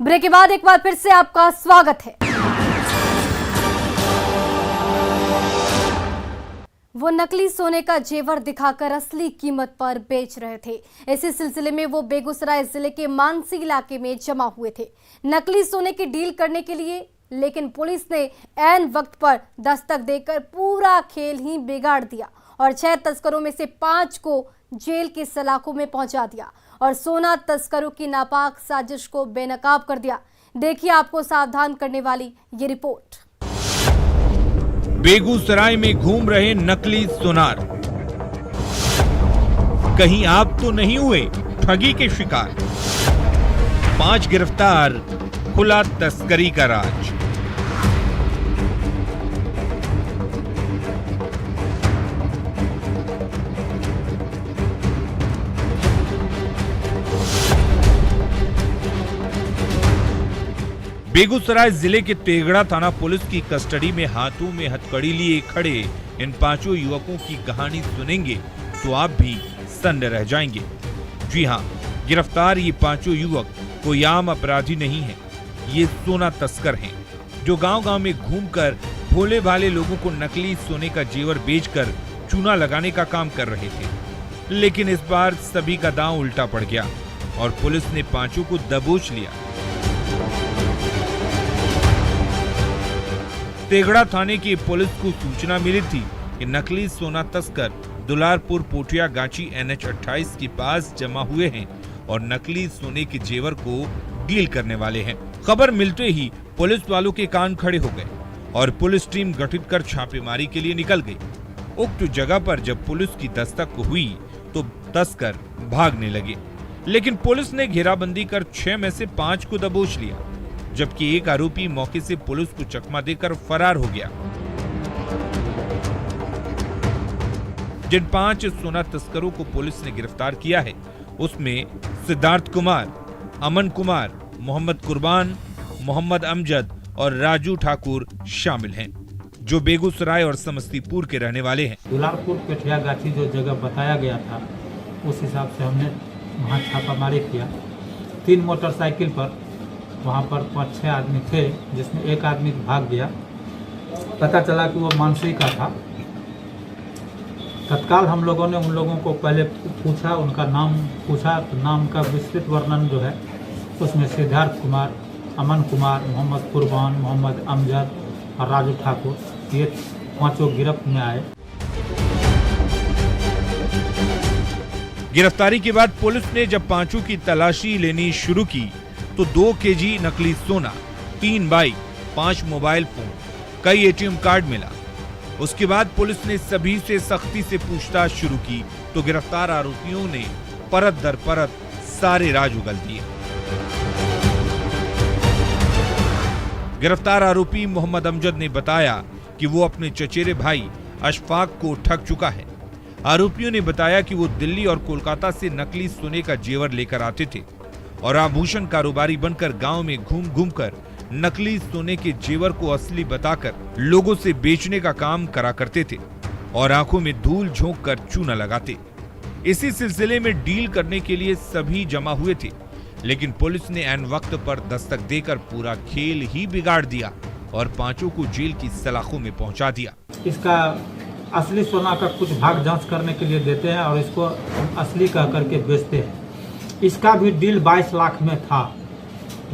Break के बाद एक बार फिर से आपका स्वागत है। वो नकली सोने का जेवर दिखाकर असली कीमत पर बेच रहे थे। इसी सिलसिले में वो बेगूसराय जिले के मानसी इलाके में जमा हुए थे नकली सोने की डील करने के लिए, लेकिन पुलिस ने ऐन वक्त पर दस्तक देकर पूरा खेल ही बिगाड़ दिया और 6 तस्करों में से 5 को जेल की सलाखों में पहुंचा दिया और सोना तस्करों की नापाक साजिश को बेनकाब कर दिया। देखिए आपको सावधान करने वाली ये रिपोर्ट। बेगूसराय में घूम रहे नकली सोनार, कहीं आप तो नहीं हुए ठगी के शिकार? 5 गिरफ्तार, खुला तस्करी का राज। बेगूसराय जिले के तेगड़ा थाना पुलिस की कस्टडी में हाथों में हथकड़ी लिए खड़े इन 5 युवकों की कहानी सुनेंगे तो आप भी सन्न रह जाएंगे। जी हां, गिरफ्तार ये 5 युवक कोई आम अपराधी नहीं है। ये सोना तस्कर हैं जो गांव-गांव में घूमकर भोले भाले लोगों को नकली सोने का जेवर बेचकर चूना लगाने का काम कर रहे थे। लेकिन इस बार सभी का दांव उल्टा पड़ गया और पुलिस ने 5 को दबोच लिया। तेगड़ा थाने की पुलिस को सूचना मिली थी कि नकली सोना तस्कर दुलारपुर पोटिया गांची NH 28 के पास जमा हुए हैं और नकली सोने के जेवर को डील करने वाले हैं। खबर मिलते ही पुलिस वालों के कान खड़े हो गए और पुलिस टीम गठित कर छापेमारी के लिए निकल गई। उक्त जगह पर जब पुलिस की दस्तक हुई तो तस्कर भागने लगे, लेकिन पुलिस ने घेराबंदी कर 6 में से 5 को दबोच लिया, जबकि एक आरोपी मौके से पुलिस को चकमा देकर फरार हो गया। जिन 5 सोना तस्करों को पुलिस ने गिरफ्तार किया है उसमें सिद्धार्थ कुमार, अमन कुमार, मोहम्मद कुर्बान, मोहम्मद अमजद और राजू ठाकुर शामिल हैं, जो बेगूसराय और समस्तीपुर के रहने वाले हैं। दुलारपुर पेठिया गाछी जो जगह बताया गया था उस हिसाब से हमने वहाँ छापामारी किया। 3 मोटरसाइकिल पर वहाँ पर 5-6 आदमी थे, जिसमें एक आदमी भाग गया। पता चला कि वो मानसी का था। तत्काल हम लोगों ने उन लोगों को पहले पूछा, उनका नाम पूछा तो नाम का विस्तृत वर्णन जो है उसमें सिद्धार्थ कुमार, अमन कुमार, मोहम्मद कुर्बान, मोहम्मद अमजद और राजू ठाकुर, ये 5 गिरफ्त में आए। गिरफ्तारी के बाद पुलिस ने जब 5 की तलाशी लेनी शुरू की तो 2 केजी नकली सोना, 3 बाइक, 5 मोबाइल फोन, कई ATM कार्ड मिला। उसके बाद पुलिस ने सभी से सख्ती से पूछताछ शुरू की तो गिरफ्तार आरोपियों ने परत दर परत सारे राज उगल दिए। गिरफ्तार आरोपी मोहम्मद अमजद ने बताया कि वो अपने चचेरे भाई अशफाक को ठग चुका है। आरोपियों ने बताया कि वो दिल्ली और कोलकाता से नकली सोने का जेवर लेकर आते थे और आभूषण कारोबारी बनकर गांव में घूम घूम कर नकली सोने के जेवर को असली बताकर लोगों से बेचने का काम करा करते थे और आंखों में धूल झोंक कर चूना लगाते। इसी सिलसिले में डील करने के लिए सभी जमा हुए थे, लेकिन पुलिस ने ऐन वक्त पर दस्तक देकर पूरा खेल ही बिगाड़ दिया और 5 को जेल की सलाखों में पहुंचा दिया। इसका असली सोना का कुछ भाग जांच करने के लिए देते हैं और इसको असली कह करके बेचते हैं। इसका भी डील 22 लाख में था,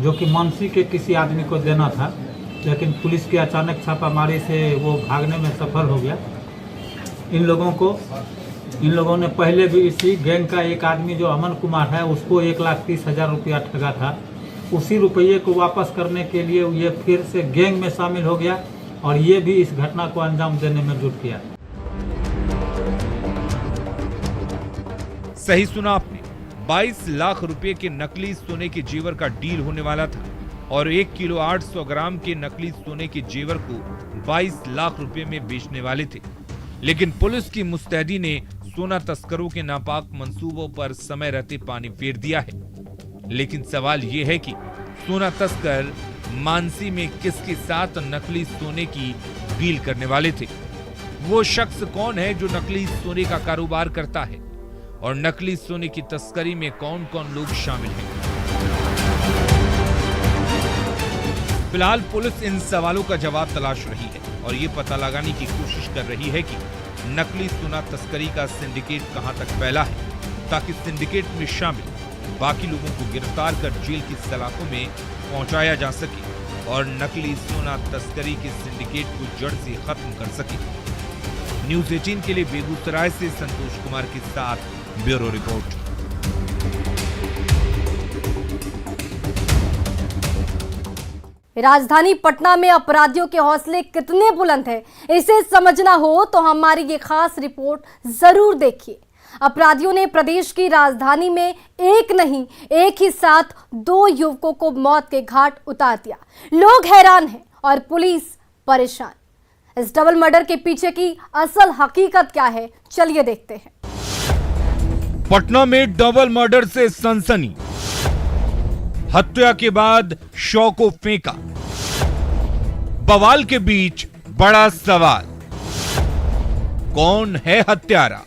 जो कि मानसी के किसी आदमी को देना था, लेकिन पुलिस की अचानक छापामारी से वो भागने में सफल हो गया। इन लोगों ने पहले भी इसी गैंग का एक आदमी जो अमन कुमार है उसको 1,30,000 रुपया ठगा था। उसी रुपये को वापस करने के लिए ये फिर से गैंग में शामिल हो गया और ये भी इस घटना को अंजाम देने में जुट गया। सही सुना आपने, 22 लाख रुपए के नकली सोने के जेवर का डील होने वाला था और 1 किलो 800 ग्राम के नकली सोने के जेवर को 22 लाख रुपए में बेचने वाले थे। लेकिन पुलिस की मुस्तैदी ने सोना तस्करों के नापाक मंसूबों पर समय रहते पानी फेर दिया है। लेकिन सवाल ये है कि सोना तस्कर मानसी में किसके साथ नकली सोने की डील करने वाले थे? वो शख्स कौन है जो नकली सोने का कारोबार करता है और नकली सोने की तस्करी में कौन कौन लोग शामिल हैं? फिलहाल पुलिस इन सवालों का जवाब तलाश रही है और ये पता लगाने की कोशिश कर रही है कि नकली सोना तस्करी का सिंडिकेट कहां तक फैला है, ताकि सिंडिकेट में शामिल बाकी लोगों को गिरफ्तार कर जेल की सलाखों में पहुंचाया जा सके और नकली सोना तस्करी के सिंडिकेट को जड़ से खत्म कर सके। न्यूज़ 18 के लिए बेगूसराय से संतोष कुमार के साथ ब्यूरो रिपोर्ट। राजधानी पटना में अपराधियों के हौसले कितने बुलंद हैं, इसे समझना हो तो हमारी ये खास रिपोर्ट जरूर देखिए। अपराधियों ने प्रदेश की राजधानी में एक नहीं, एक ही साथ 2 युवकों को मौत के घाट उतार दिया। लोग हैरान हैं और पुलिस परेशान। इस डबल मर्डर के पीछे की असल हकीकत क्या है, चलिए देखते हैं। पटना में डबल मर्डर से सनसनी, हत्या के बाद शव को फेंका। बवाल के बीच बड़ा सवाल, कौन है हत्यारा?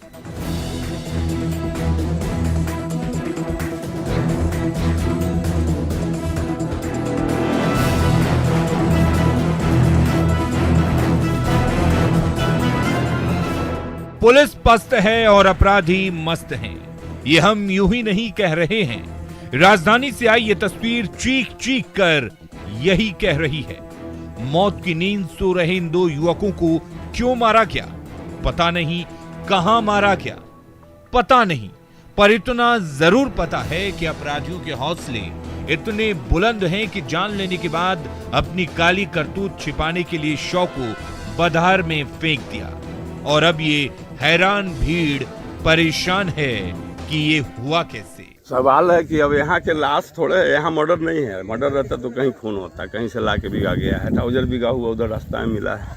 पुलिस पस्त है और अपराधी मस्त हैं, ये हम यूं ही नहीं कह रहे हैं। राजधानी से आई ये तस्वीर चीख चीख कर यही कह रही है। मौत की नींद सो रहे इन 2 युवकों को क्यों मारा गया पता नहीं, कहां मारा गया पता नहीं, पर इतना जरूर पता है कि अपराधियों के हौसले इतने बुलंद हैं कि जान लेने के बाद अपनी काली करतूत छिपाने के लिए शव को बधार में फेंक दिया। और अब ये हैरान भीड़ परेशान है कि ये हुआ कैसे। सवाल है कि अब यहाँ के लाश थोड़े, यहाँ मर्डर नहीं है। मर्डर रहता तो कहीं खून होता, कहीं से लाके बिगा गया है, ट्राउजर बिगा हुआ उधर रास्ता में मिला है।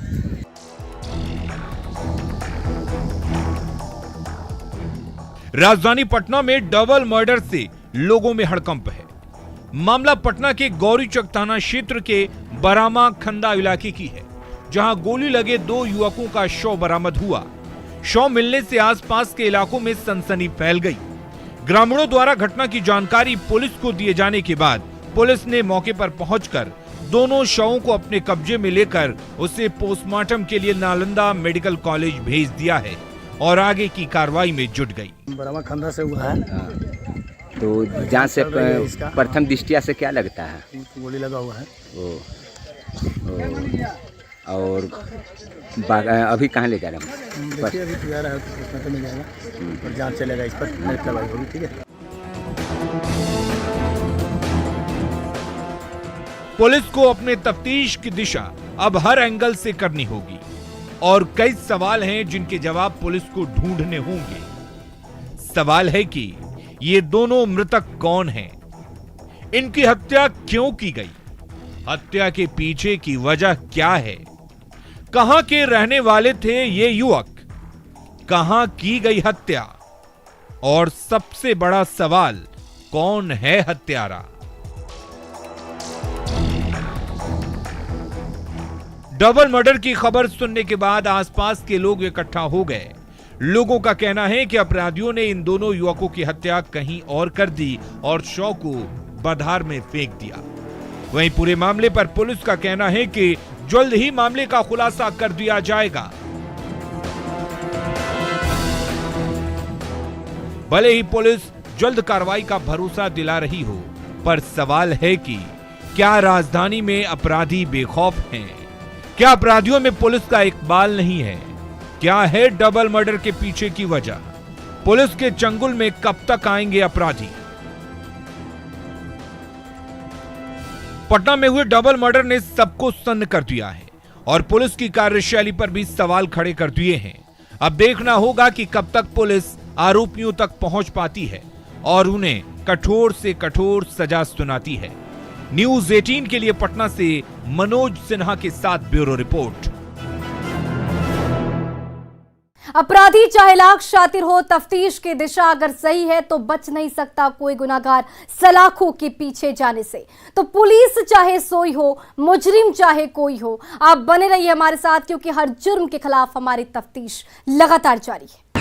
राजधानी पटना में डबल मर्डर से लोगों में हड़कंप है। मामला पटना के गौरीचक थाना क्षेत्र के बरामा खंदा इलाके की है, जहां गोली लगे 2 युवकों का शव बरामद हुआ। शव मिलने से आसपास के इलाकों में सनसनी फैल गई। ग्रामीणों द्वारा घटना की जानकारी पुलिस को दिए जाने के बाद पुलिस ने मौके पर पहुंचकर दोनों शवों को अपने कब्जे में लेकर उसे पोस्टमार्टम के लिए नालंदा मेडिकल कॉलेज भेज दिया है और आगे की कार्रवाई में जुट गई। बरामा खंदा से हुआ है। तो जांच से प्रथम दृष्टिया से क्या लगता है? गोली लगा हुआ है। और अभी कहाँ ले जा रहे हैं? देखिए अभी तैयार है, तो मिल जाएगा और जांच चलेगा, इस पर कार्रवाई होगी। ठीक है। पुलिस को अपने तफ्तीश की दिशा अब हर एंगल से करनी होगी और कई सवाल हैं जिनके जवाब पुलिस को ढूंढने होंगे। सवाल है कि ये दोनों मृतक कौन हैं? इनकी हत्या क्यों की गई? हत्या के पीछे की वजह क्या है? कहां के रहने वाले थे ये युवक? कहां की गई हत्या? और सबसे बड़ा सवाल, कौन है हत्यारा? डबल मर्डर की खबर सुनने के बाद आसपास के लोग इकट्ठा हो गए। लोगों का कहना है कि अपराधियों ने इन दोनों युवकों की हत्या कहीं और कर दी और शव को बधार में फेंक दिया। वहीं पूरे मामले पर पुलिस का कहना है कि जल्द ही मामले का खुलासा कर दिया जाएगा। भले ही पुलिस जल्द कार्रवाई का भरोसा दिला रही हो, पर सवाल है कि क्या राजधानी में अपराधी बेखौफ हैं? क्या अपराधियों में पुलिस का इकबाल नहीं है? क्या है डबल मर्डर के पीछे की वजह? पुलिस के चंगुल में कब तक आएंगे अपराधी? पटना में हुए डबल मर्डर ने सबको सन्न कर दिया है और पुलिस की कार्यशैली पर भी सवाल खड़े कर दिए हैं। अब देखना होगा कि कब तक पुलिस आरोपियों तक पहुंच पाती है और उन्हें कठोर से कठोर सजा सुनाती है। न्यूज़ 18 के लिए पटना से मनोज सिन्हा के साथ ब्यूरो रिपोर्ट। अपराधी चाहे लाख शातिर हो, तफ्तीश की दिशा अगर सही है तो बच नहीं सकता कोई गुनाहगार सलाखों के पीछे जाने से। तो पुलिस चाहे सोई हो, मुजरिम चाहे कोई हो, आप बने रहिए हमारे साथ, क्योंकि हर जुर्म के खिलाफ हमारी तफ्तीश लगातार जारी है।